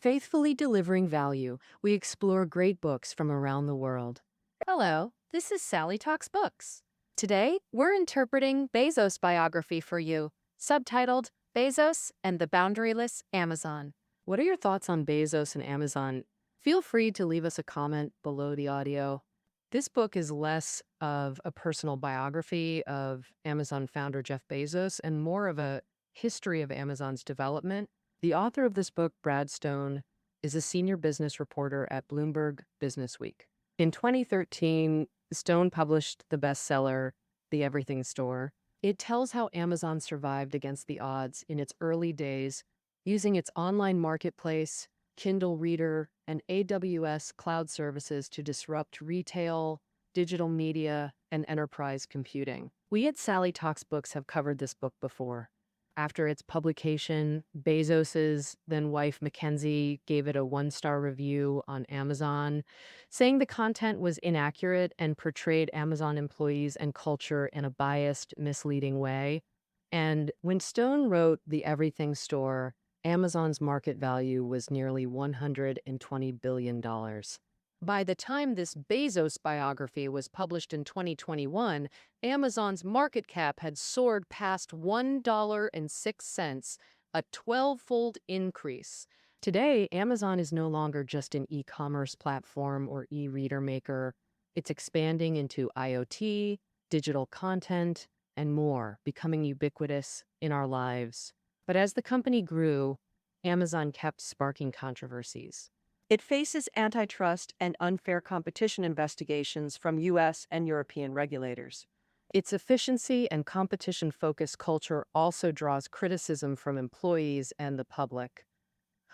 Faithfully delivering value, we explore great books from around the world. Hello, this is Sally Talks Books. Today, we're interpreting Bezos' biography for you, subtitled Bezos and the Boundaryless Amazon. What are your thoughts on Bezos and Amazon? Feel free to leave us a comment below the audio. This book is less of a personal biography of Amazon founder Jeff Bezos and more of a history of Amazon's development. The author of this book, Brad Stone, is a senior business reporter at Bloomberg Businessweek. In 2013, Stone published the bestseller, The Everything Store. It tells how Amazon survived against the odds in its early days, using its online marketplace, Kindle Reader, and AWS cloud services to disrupt retail, digital media, and enterprise computing. We at Sally Talks Books have covered this book before. After its publication, Bezos's then wife Mackenzie gave it a one-star review on Amazon, saying the content was inaccurate and portrayed Amazon employees and culture in a biased, misleading way. And when Stone wrote The Everything Store, Amazon's market value was nearly $120 billion. By the time this Bezos biography was published in 2021, Amazon's market cap had soared past $1.06, a 12-fold increase. Today, Amazon is no longer just an e-commerce platform or e-reader maker. It's expanding into IoT, digital content, and more, becoming ubiquitous in our lives. But as the company grew, Amazon kept sparking controversies. It faces antitrust and unfair competition investigations from U.S. and European regulators. Its efficiency and competition-focused culture also draws criticism from employees and the public.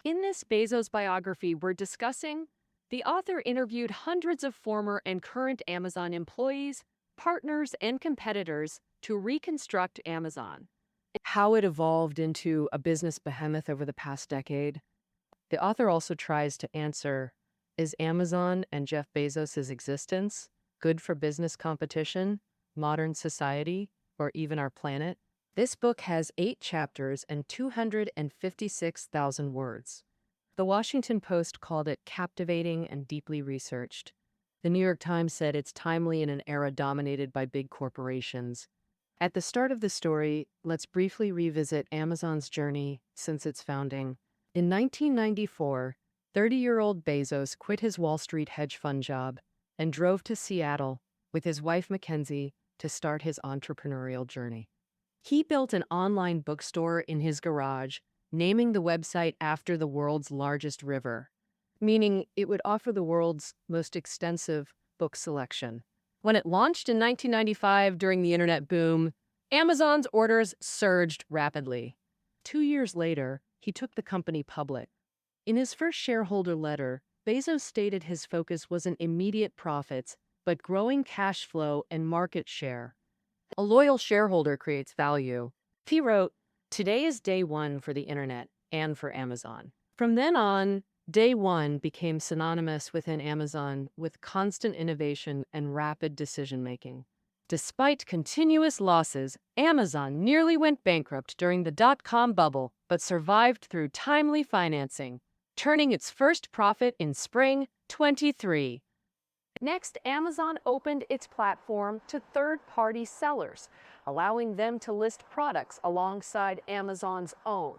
In this Bezos biography we're discussing, the author interviewed hundreds of former and current Amazon employees, partners, and competitors to reconstruct Amazon. How it evolved into a business behemoth over the past decade. The author also tries to answer, is Amazon and Jeff Bezos' existence good for business competition, modern society, or even our planet? This book has 8 chapters and 256,000 words. The Washington Post called it captivating and deeply researched. The New York Times said it's timely in an era dominated by big corporations. At the start of the story, let's briefly revisit Amazon's journey since its founding. In 1994, 30-year-old Bezos quit his Wall Street hedge fund job and drove to Seattle with his wife Mackenzie to start his entrepreneurial journey. He built an online bookstore in his garage, naming the website after the world's largest river, meaning it would offer the world's most extensive book selection. When it launched in 1995 during the internet boom, Amazon's orders surged rapidly. 2 years later, he took the company public. In his first shareholder letter, Bezos stated his focus wasn't immediate profits, but growing cash flow and market share. A loyal shareholder creates value. He wrote, "Today is day one for the internet and for Amazon." From then on, day one became synonymous within Amazon with constant innovation and rapid decision-making. Despite continuous losses, Amazon nearly went bankrupt during the dot-com bubble, but survived through timely financing, turning its first profit in spring 23. Next, Amazon opened its platform to third-party sellers, allowing them to list products alongside Amazon's own.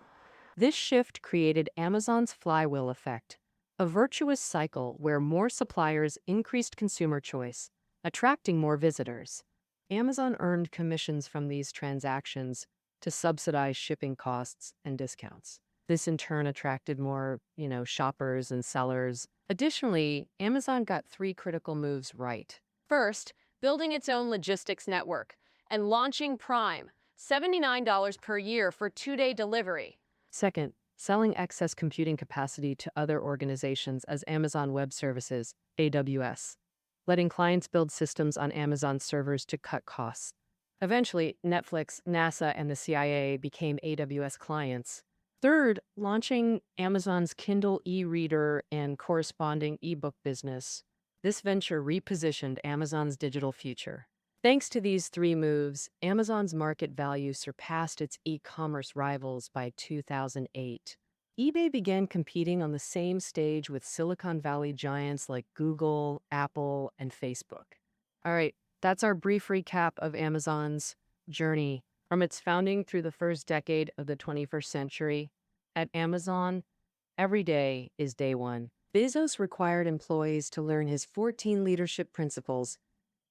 This shift created Amazon's flywheel effect, a virtuous cycle where more suppliers increased consumer choice, attracting more visitors. Amazon earned commissions from these transactions to subsidize shipping costs and discounts. This in turn attracted more, shoppers and sellers. Additionally, Amazon got 3 critical moves right. First, building its own logistics network and launching Prime, $79 per year for 2-day delivery. Second, selling excess computing capacity to other organizations as Amazon Web Services, AWS, letting clients build systems on Amazon servers to cut costs. Eventually, Netflix, NASA, and the CIA became AWS clients. Third, launching Amazon's Kindle e-reader and corresponding ebook business. This venture repositioned Amazon's digital future. Thanks to these 3 moves, Amazon's market value surpassed its e-commerce rivals by 2008. eBay began competing on the same stage with Silicon Valley giants like Google, Apple, and Facebook. All right, that's our brief recap of Amazon's journey from its founding through the first decade of the 21st century. At Amazon, every day is day one. Bezos required employees to learn his 14 leadership principles,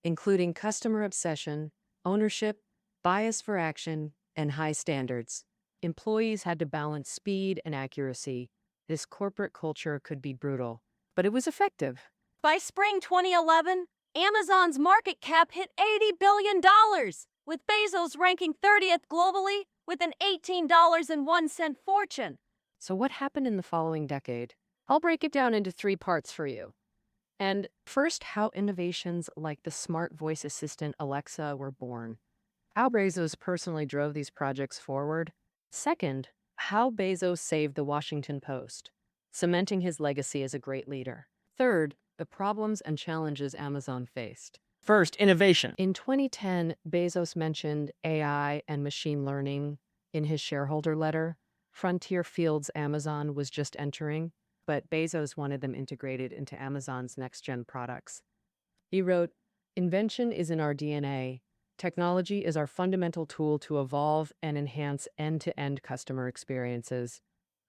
including customer obsession, ownership, bias for action, and high standards. Employees had to balance speed and accuracy. This corporate culture could be brutal, but it was effective. By spring 2011, Amazon's market cap hit $80 billion, with Bezos ranking 30th globally with an $18.01 fortune. So what happened in the following decade? I'll break it down into three parts for you. And first, how innovations like the smart voice assistant Alexa were born. How Bezos personally drove these projects forward. Second, how Bezos saved the Washington Post, cementing his legacy as a great leader. Third, the problems and challenges Amazon faced. First, innovation. In 2010, Bezos mentioned AI and machine learning in his shareholder letter. Frontier fields Amazon was just entering, but Bezos wanted them integrated into Amazon's next-gen products. He wrote, "Invention is in our DNA. Technology is our fundamental tool to evolve and enhance end-to-end customer experiences."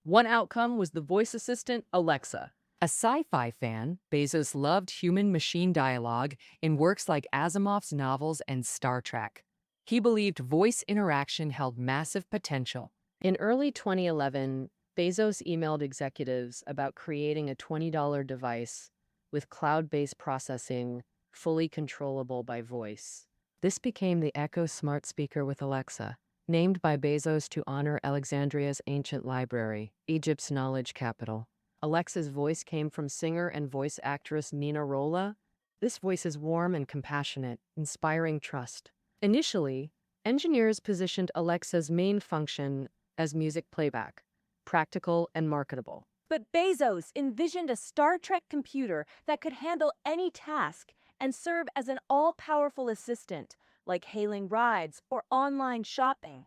One outcome was the voice assistant Alexa. A sci-fi fan, Bezos loved human-machine dialogue in works like Asimov's novels and Star Trek. He believed voice interaction held massive potential. In early 2011, Bezos emailed executives about creating a $20 device with cloud-based processing, fully controllable by voice. This became the Echo smart speaker with Alexa, named by Bezos to honor Alexandria's ancient library, Egypt's knowledge capital. Alexa's voice came from singer and voice actress Nina Rolla. This voice is warm and compassionate, inspiring trust. Initially, engineers positioned Alexa's main function as music playback, practical and marketable. But Bezos envisioned a Star Trek computer that could handle any task and serve as an all-powerful assistant, like hailing rides or online shopping.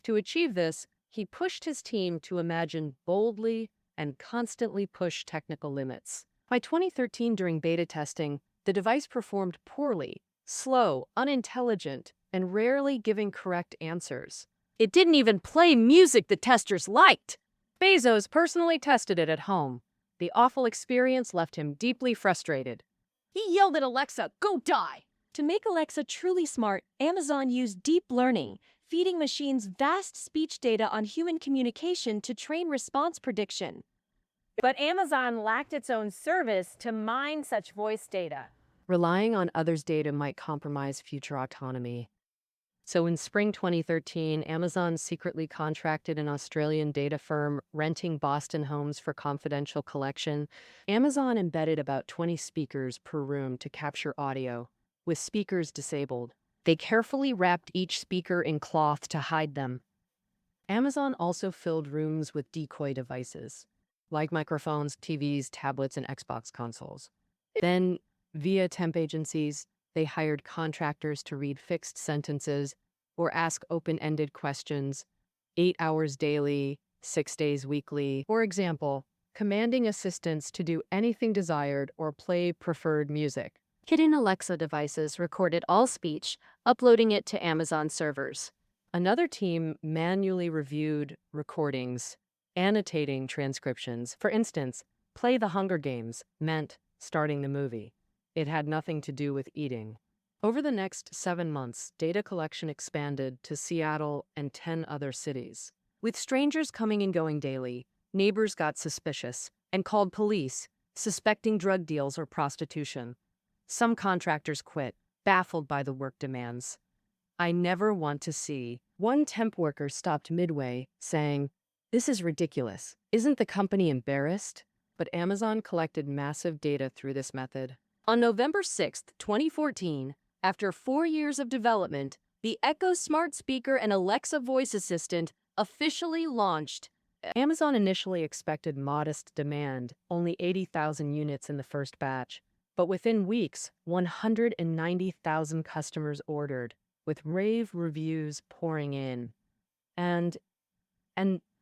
To achieve this, he pushed his team to imagine boldly and constantly push technical limits. By 2013, during beta testing, the device performed poorly, slow, unintelligent, and rarely giving correct answers. It didn't even play music the testers liked. Bezos personally tested it at home. The awful experience left him deeply frustrated. He yelled at Alexa, "Go die!" To make Alexa truly smart, Amazon used deep learning, feeding machines vast speech data on human communication to train response prediction. But Amazon lacked its own service to mine such voice data. Relying on others' data might compromise future autonomy. So in spring 2013, Amazon secretly contracted an Australian data firm renting Boston homes for confidential collection. Amazon embedded about 20 speakers per room to capture audio, with speakers disabled. They carefully wrapped each speaker in cloth to hide them. Amazon also filled rooms with decoy devices, like microphones, TVs, tablets, and Xbox consoles. Then, via temp agencies, they hired contractors to read fixed sentences or ask open-ended questions, 8 hours daily, 6 days weekly. For example, commanding assistants to do anything desired or play preferred music. Hidden Alexa devices recorded all speech, uploading it to Amazon servers. Another team manually reviewed recordings, annotating transcriptions. For instance, "Play the Hunger Games" meant starting the movie. It had nothing to do with eating. Over the next 7 months, data collection expanded to Seattle and 10 other cities. With strangers coming and going daily, neighbors got suspicious and called police, suspecting drug deals or prostitution. Some contractors quit, baffled by the work demands. "I never want to see." One temp worker stopped midway, saying, "This is ridiculous. Isn't the company embarrassed?" But Amazon collected massive data through this method. On November 6, 2014, after 4 years of development, the Echo smart speaker and Alexa voice assistant officially launched. Amazon initially expected modest demand, only 80,000 units in the first batch. But within weeks, 190,000 customers ordered, with rave reviews pouring in. And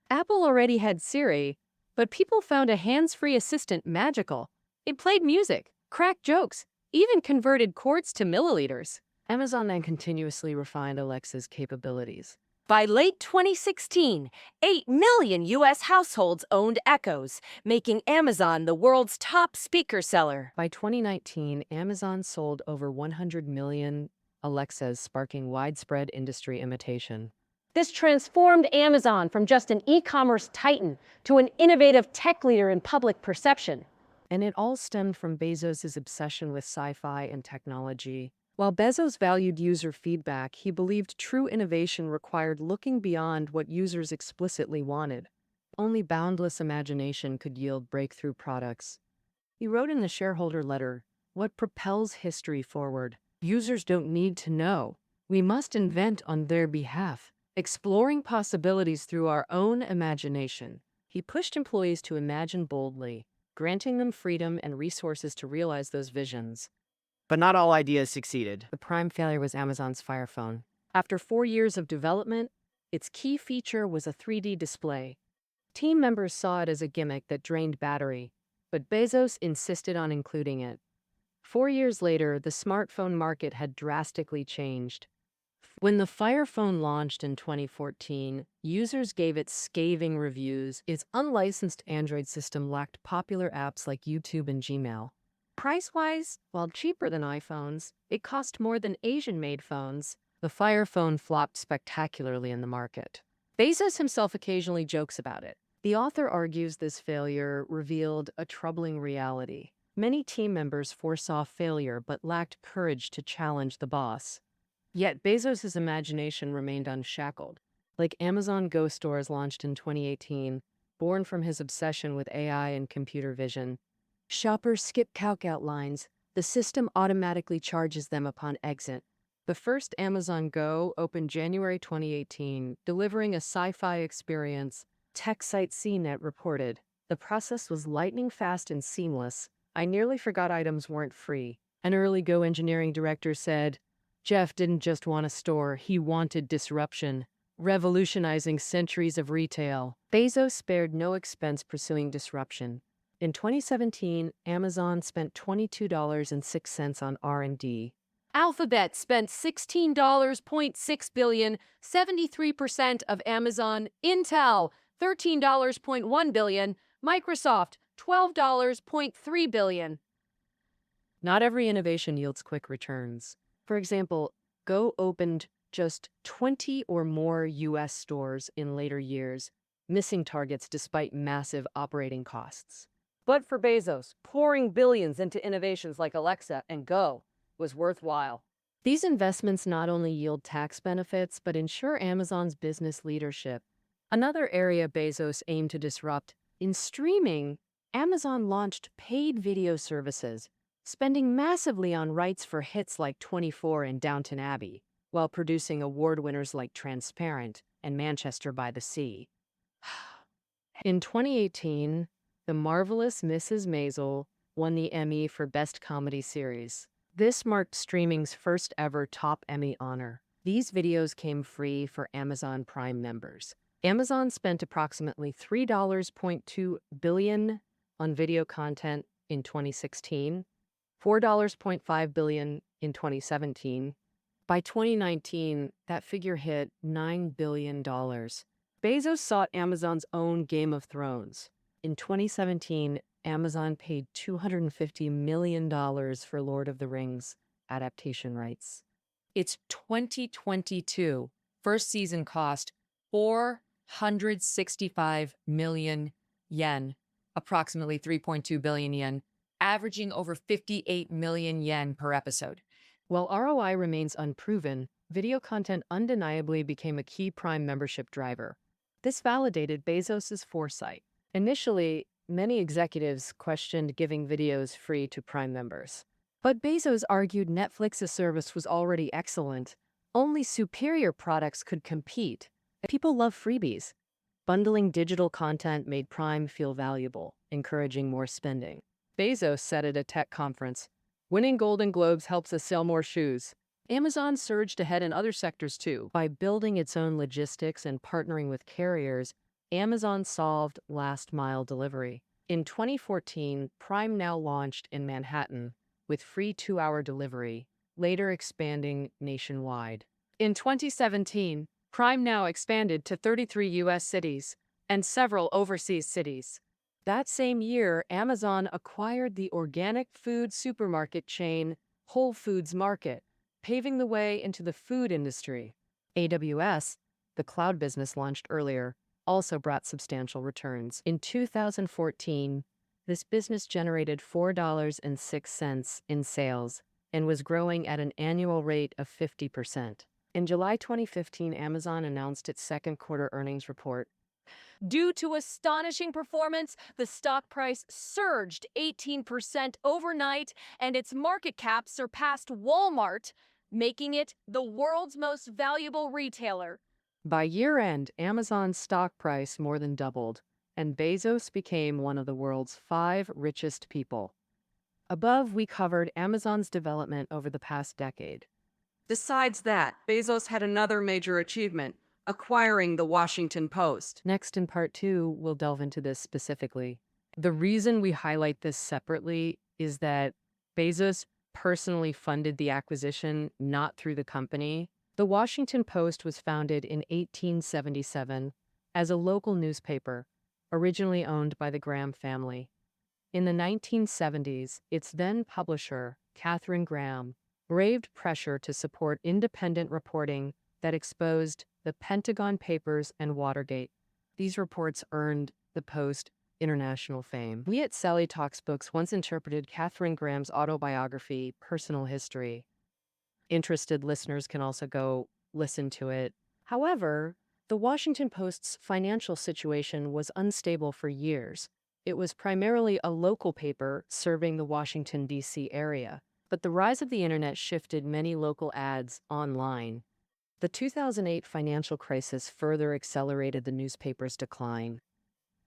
Apple already had Siri, But people found a hands-free assistant magical. It played music, cracked jokes, even converted quarts to milliliters. Amazon then continuously refined Alexa's capabilities. By late 2016, 8 million U.S. households owned Echoes, making Amazon the world's top speaker seller. By 2019, Amazon sold over 100 million Alexas, sparking widespread industry imitation. This transformed Amazon from just an e-commerce titan to an innovative tech leader in public perception. And it all stemmed from Bezos' obsession with sci-fi and technology. While Bezos valued user feedback, he believed true innovation required looking beyond what users explicitly wanted. Only boundless imagination could yield breakthrough products. He wrote in the shareholder letter, "What propels history forward? Users don't need to know. We must invent on their behalf, exploring possibilities through our own imagination." He pushed employees to imagine boldly, granting them freedom and resources to realize those visions. But not all ideas succeeded. The prime failure was Amazon's Fire Phone. After 4 years of development, its key feature was a 3D display. Team members saw it as a gimmick that drained battery, but Bezos insisted on including it. 4 years later, the smartphone market had drastically changed. When the Fire Phone launched in 2014, users gave it scathing reviews. Its unlicensed Android system lacked popular apps like YouTube and Gmail. Price-wise, while cheaper than iPhones, it cost more than Asian-made phones. The Fire Phone flopped spectacularly in the market. Bezos himself occasionally jokes about it. The author argues this failure revealed a troubling reality. Many team members foresaw failure but lacked courage to challenge the boss. Yet Bezos' imagination remained unshackled. Like Amazon Go stores launched in 2018, born from his obsession with AI and computer vision. Shoppers skip checkout lines. The system automatically charges them upon exit. The first Amazon Go opened January 2018, delivering a sci-fi experience. Tech site CNET reported, "The process was lightning fast and seamless. I nearly forgot items weren't free." An early Go engineering director said, "Jeff didn't just want a store, he wanted disruption, revolutionizing centuries of retail." Bezos spared no expense pursuing disruption. In 2017, Amazon spent $22.06 on R&D. Alphabet spent $16.6 billion, 73% of Amazon. Intel, $13.1 billion. Microsoft, $12.3 billion. Not every innovation yields quick returns. For example, Go opened just 20 or more U.S. stores in later years, missing targets despite massive operating costs. But for Bezos, pouring billions into innovations like Alexa and Go was worthwhile. These investments not only yield tax benefits, but ensure Amazon's business leadership. Another area Bezos aimed to disrupt, in streaming, Amazon launched paid video services, spending massively on rights for hits like 24 and Downton Abbey, while producing award winners like Transparent and Manchester by the Sea. In 2018, The Marvelous Mrs. Maisel won the Emmy for Best Comedy Series. This marked streaming's first ever top Emmy honor. These videos came free for Amazon Prime members. Amazon spent approximately $3.2 billion on video content in 2016, $4.5 billion in 2017. By 2019, that figure hit $9 billion. Bezos sought Amazon's own Game of Thrones. In 2017, Amazon paid $250 million for Lord of the Rings adaptation rights. Its 2022 first season cost 465 million yen, approximately 3.2 billion yen, averaging over 58 million yen per episode. While ROI remains unproven, video content undeniably became a key Prime membership driver. This validated Bezos' foresight. Initially, many executives questioned giving videos free to Prime members. But Bezos argued Netflix's service was already excellent. Only superior products could compete. People love freebies. Bundling digital content made Prime feel valuable, encouraging more spending. Bezos said at a tech conference, "Winning Golden Globes helps us sell more shoes." Amazon surged ahead in other sectors too. By building its own logistics and partnering with carriers, Amazon solved last-mile delivery. In 2014, Prime Now launched in Manhattan with free 2-hour delivery, later expanding nationwide. In 2017, Prime Now expanded to 33 U.S. cities and several overseas cities. That same year, Amazon acquired the organic food supermarket chain Whole Foods Market, paving the way into the food industry. AWS, the cloud business launched earlier, also brought substantial returns. In 2014, this business generated $4.06 in sales and was growing at an annual rate of 50%. In July 2015, Amazon announced its second quarter earnings report. Due to astonishing performance, the stock price surged 18% overnight, and its market cap surpassed Walmart, making it the world's most valuable retailer. By year-end, Amazon's stock price more than doubled, and Bezos became one of the world's 5 richest people. Above, we covered Amazon's development over the past decade. Besides that, Bezos had another major achievement, acquiring the Washington Post. Next, in part 2, we'll delve into this specifically. The reason we highlight this separately is that Bezos personally funded the acquisition, not through the company. The Washington Post was founded in 1877 as a local newspaper, originally owned by the Graham family. In the 1970s, its then publisher, Katharine Graham, braved pressure to support independent reporting that exposed the Pentagon Papers and Watergate. These reports earned the Post international fame. We at Sally Talks Books once interpreted Katharine Graham's autobiography, Personal History. Interested listeners can also go listen to it. However, the Washington Post's financial situation was unstable for years. It was primarily a local paper serving the Washington, D.C. area, but the rise of the internet shifted many local ads online. The 2008 financial crisis further accelerated the newspaper's decline.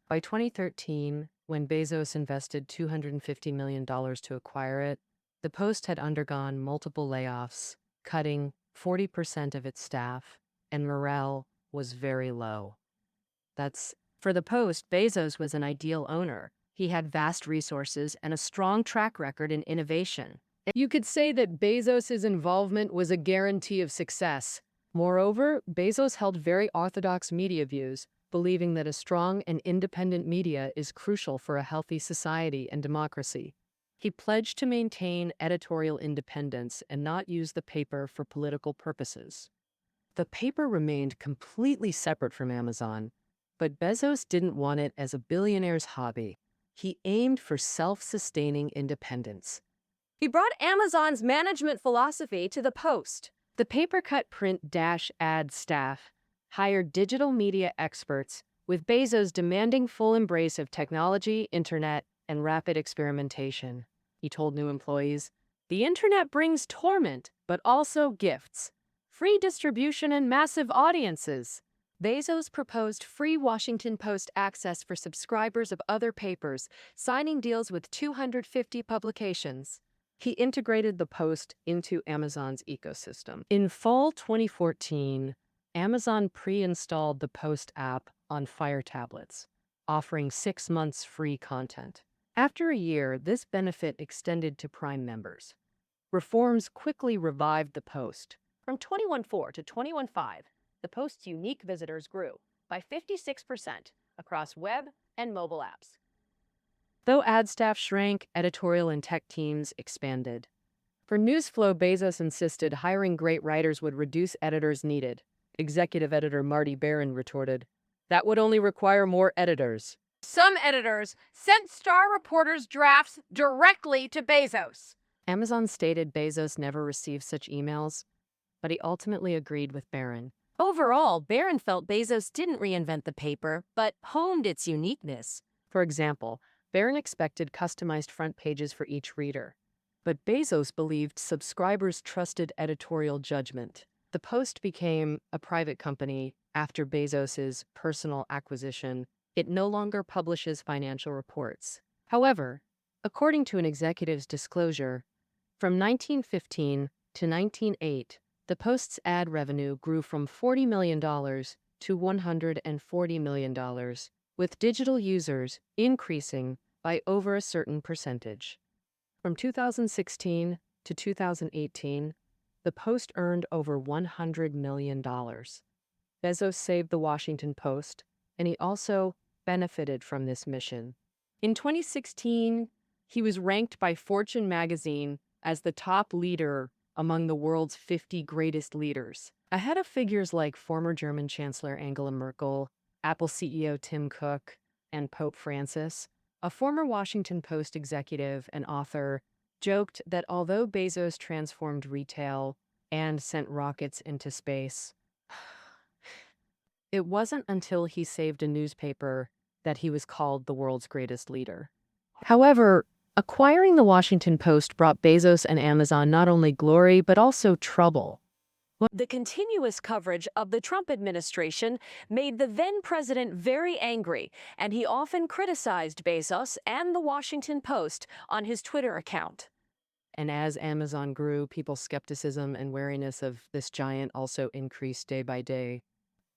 By 2013, when Bezos invested $250 million to acquire it, the Post had undergone multiple layoffs, cutting 40% of its staff, and morale was very low. For the Post, Bezos was an ideal owner. He had vast resources and a strong track record in innovation. You could say that Bezos' involvement was a guarantee of success. Moreover, Bezos held very orthodox media views, believing that a strong and independent media is crucial for a healthy society and democracy. He pledged to maintain editorial independence and not use the paper for political purposes. The paper remained completely separate from Amazon, but Bezos didn't want it as a billionaire's hobby. He aimed for self-sustaining independence. He brought Amazon's management philosophy to the Post. The paper cut print-ad staff, hired digital media experts, with Bezos demanding full embrace of technology, internet, and rapid experimentation. He told new employees, "The internet brings torment, but also gifts, free distribution and massive audiences." Bezos proposed free Washington Post access for subscribers of other papers, signing deals with 250 publications. He integrated the Post into Amazon's ecosystem. In fall 2014, Amazon pre-installed the Post app on Fire tablets, offering 6 months free content. After a year, this benefit extended to Prime members. Reforms quickly revived the Post. From 2014 to 2015, the Post's unique visitors grew by 56% across web and mobile apps. Though ad staff shrank, editorial and tech teams expanded. For news flow, Bezos insisted hiring great writers would reduce editors needed. Executive editor Marty Baron retorted, "That would only require more editors." Some editors sent star reporters' drafts directly to Bezos. Amazon stated Bezos never received such emails, but he ultimately agreed with Baron. Overall, Barron felt Bezos didn't reinvent the paper, but honed its uniqueness. For example, Baron expected customized front pages for each reader, but Bezos believed subscribers trusted editorial judgment. The Post became a private company after Bezos's personal acquisition. It no longer publishes financial reports. However, according to an executive's disclosure, from 1915 to 1908, the Post's ad revenue grew from $40 million to $140 million, with digital users increasing by over a certain percentage. From 2016 to 2018, the Post earned over $100 million. Bezos saved the Washington Post, and he also benefited from this mission. In 2016, he was ranked by Fortune magazine as the top leader among the world's 50 greatest leaders, ahead of figures like former German Chancellor Angela Merkel, Apple CEO Tim Cook, and Pope Francis. A former Washington Post executive and author joked that although Bezos transformed retail and sent rockets into space, it wasn't until he saved a newspaper that he was called the world's greatest leader. However, acquiring the Washington Post brought Bezos and Amazon not only glory but also trouble. The continuous coverage of the Trump administration made the then president very angry, and he often criticized Bezos and the Washington Post on his Twitter account. And as Amazon grew, people's skepticism and wariness of this giant also increased day by day.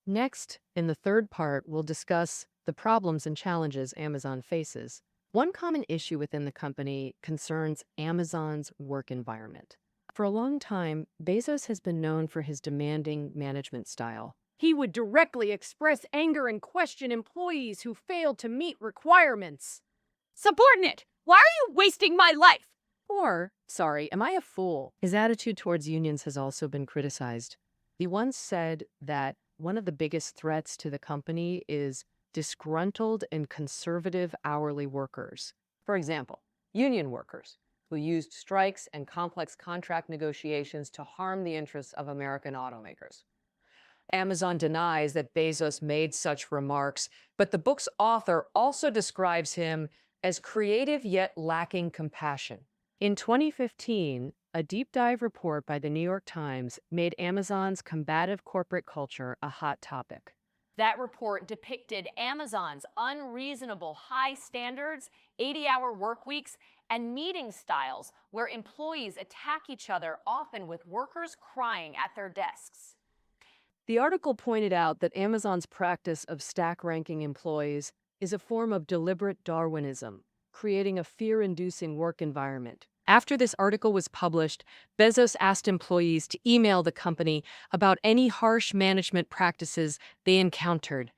Next, in the third part, we'll discuss the problems and challenges Amazon faces. One common issue within the company concerns Amazon's work environment. For a long time, Bezos has been known for his demanding management style. He would directly express anger and question employees who failed to meet requirements. Subordinate, why are you wasting my life? Or, sorry, am I a fool? His attitude towards unions has also been criticized. He once said that one of the biggest threats to the company is disgruntled and conservative hourly workers. For example, union workers who used strikes and complex contract negotiations to harm the interests of American automakers. Amazon denies that Bezos made such remarks, but the book's author also describes him as creative yet lacking compassion. In 2015, a deep dive report by the New York Times made Amazon's combative corporate culture a hot topic. That report depicted Amazon's unreasonable high standards, 80-hour work weeks, and meeting styles where employees attack each other, often with workers crying at their desks. The article pointed out that Amazon's practice of stack ranking employees is a form of deliberate Darwinism, creating a fear-inducing work environment. After this article was published, Bezos asked employees to email the company about any harsh management practices they encountered.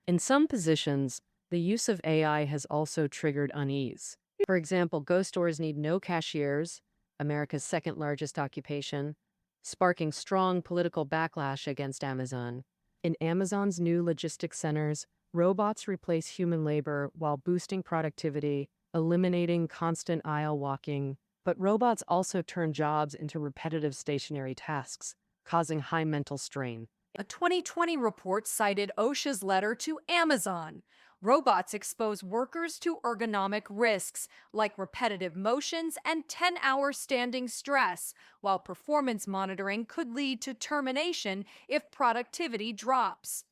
In some positions, the use of AI has also triggered unease. For example, Go stores need no cashiers, America's second largest occupation, sparking strong political backlash against Amazon. In Amazon's new logistics centers, robots replace human labor while boosting productivity, eliminating constant aisle walking. But robots also turn jobs into repetitive stationary tasks, causing high mental strain. A 2020 report cited OSHA's letter to Amazon. Robots expose workers to ergonomic risks like repetitive motions and 10-hour standing stress, while performance monitoring could lead to termination if productivity drops.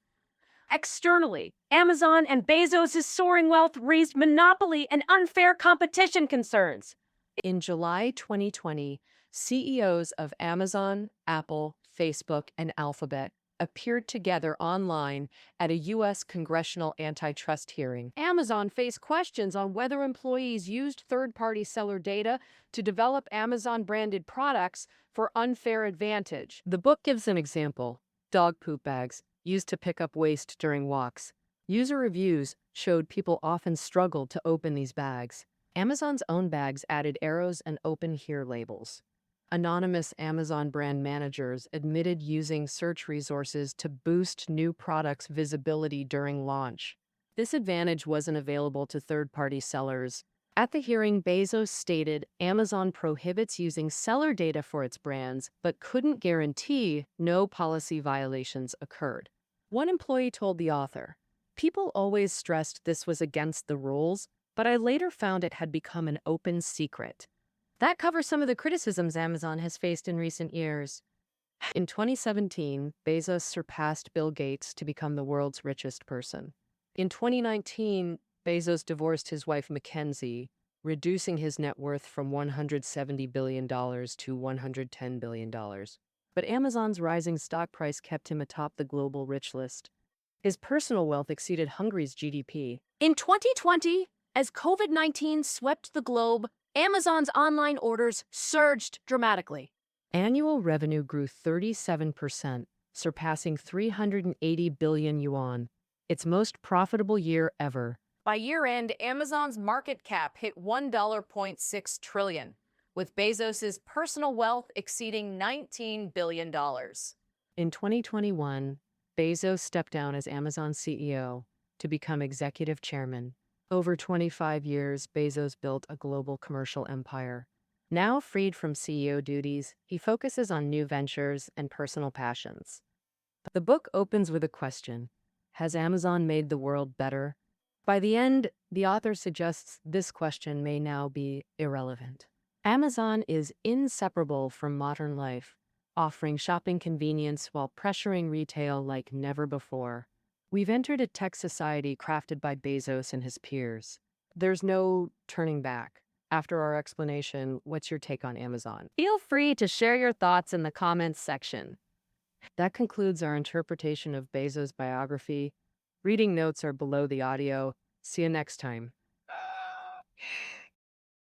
Externally, Amazon and Bezos' soaring wealth raised monopoly and unfair competition concerns. In July 2020, CEOs of Amazon, Apple, Facebook, and Alphabet appeared together online at a U.S. congressional antitrust hearing. Amazon faced questions on whether employees used third-party seller data to develop Amazon-branded products for unfair advantage. The book gives an example: dog poop bags used to pick up waste during walks. User reviews showed people often struggled to open these bags. Amazon's own bags added arrows and open here labels. Anonymous Amazon brand managers admitted using search resources to boost new products' visibility during launch. This advantage wasn't available to third-party sellers. At the hearing, Bezos stated Amazon prohibits using seller data for its brands, but couldn't guarantee no policy violations occurred. One employee told the author, "People always stressed this was against the rules, but I later found it had become an open secret." That covers some of the criticisms Amazon has faced in recent years. In 2017, Bezos surpassed Bill Gates to become the world's richest person. In 2019, Bezos divorced his wife Mackenzie, reducing his net worth from $170 billion to $110 billion. But Amazon's rising stock price kept him atop the global rich list. His personal wealth exceeded Hungary's GDP. In 2020, as COVID-19 swept the globe, Amazon's online orders surged dramatically. Annual revenue grew 37%, surpassing 380 billion yuan, its most profitable year ever. By year-end, Amazon's market cap hit $1.6 trillion, with Bezos's personal wealth exceeding $19 billion. In 2021, Bezos stepped down as Amazon CEO to become executive chairman. Over 25 years, Bezos built a global commercial empire. Now freed from CEO duties, he focuses on new ventures and personal passions. The book opens with a question: has Amazon made the world better? By the end, the author suggests this question may now be irrelevant. Amazon is inseparable from modern life, offering shopping convenience while pressuring retail like never before. We've entered a tech society crafted by Bezos and his peers. There's no turning back. After our explanation, what's your take on Amazon? Feel free to share your thoughts in the comments section. That concludes our interpretation of Bezos' biography. Reading notes are below the audio. See you next time.